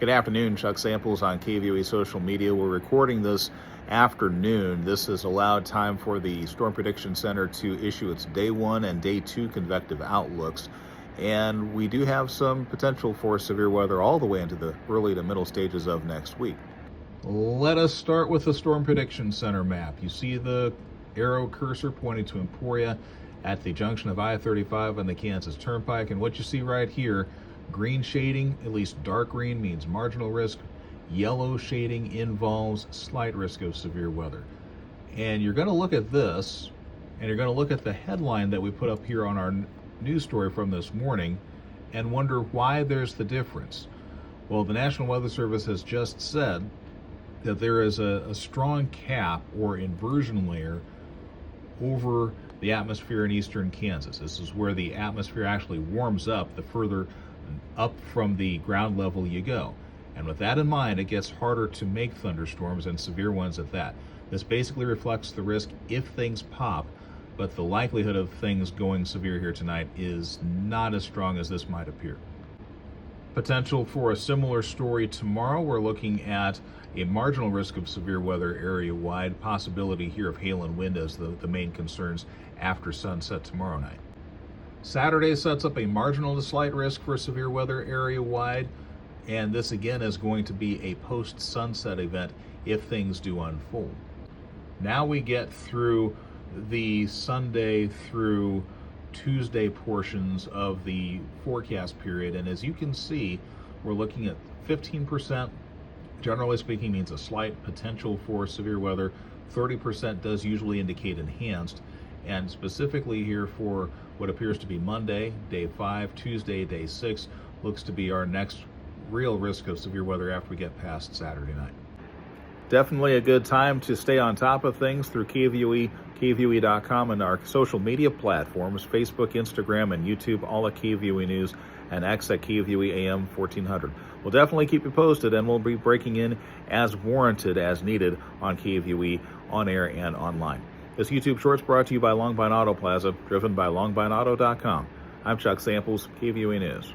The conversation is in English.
Good afternoon, Chuck Samples on KVOE social media. We're recording this afternoon. This has allowed time for the Storm Prediction Center to issue its day 1 and day 2 convective outlooks. And we do have some potential for severe weather all the way into the early to middle stages of next week. Let us start with the Storm Prediction Center map. You see the arrow cursor pointing to Emporia at the junction of I-35 and the Kansas Turnpike. And what you see right here, green shading, at least dark green, means marginal risk. Yellow shading involves slight risk of severe weather. And you're going to look at this, and you're going to look at the headline that we put up here on our news story from this morning and wonder why there's the difference. Well, the National Weather Service has just said that there is a strong cap or inversion layer over the atmosphere in eastern Kansas. This is where the atmosphere actually warms up the further up from the ground level you go. And with that in mind, it gets harder to make thunderstorms, and severe ones at that. This basically reflects the risk if things pop, but the likelihood of things going severe here tonight is not as strong as this might appear. Potential for a similar story tomorrow. We're looking at a marginal risk of severe weather area-wide, possibility here of hail and wind as the main concerns after sunset tomorrow night. Saturday sets up a marginal to slight risk for severe weather area-wide, and this again is going to be a post-sunset event if things do unfold. Now we get through the Sunday through Tuesday portions of the forecast period, and as you can see, we're looking at 15%, generally speaking, means a slight potential for severe weather. 30% does usually indicate enhanced, and specifically here for what appears to be Monday, day 5, Tuesday, day 6, looks to be our next real risk of severe weather after we get past Saturday night. Definitely a good time to stay on top of things through KVOE, KVOE.com, and our social media platforms, Facebook, Instagram, and YouTube, all at KVOE News, and X at KVOE AM 1400. We'll definitely keep you posted, and we'll be breaking in as warranted, as needed, on KVOE, on air, and online. This YouTube Shorts brought to you by Longbine Auto Plaza, driven by LongbineAuto.com. I'm Chuck Samples, KVOE News.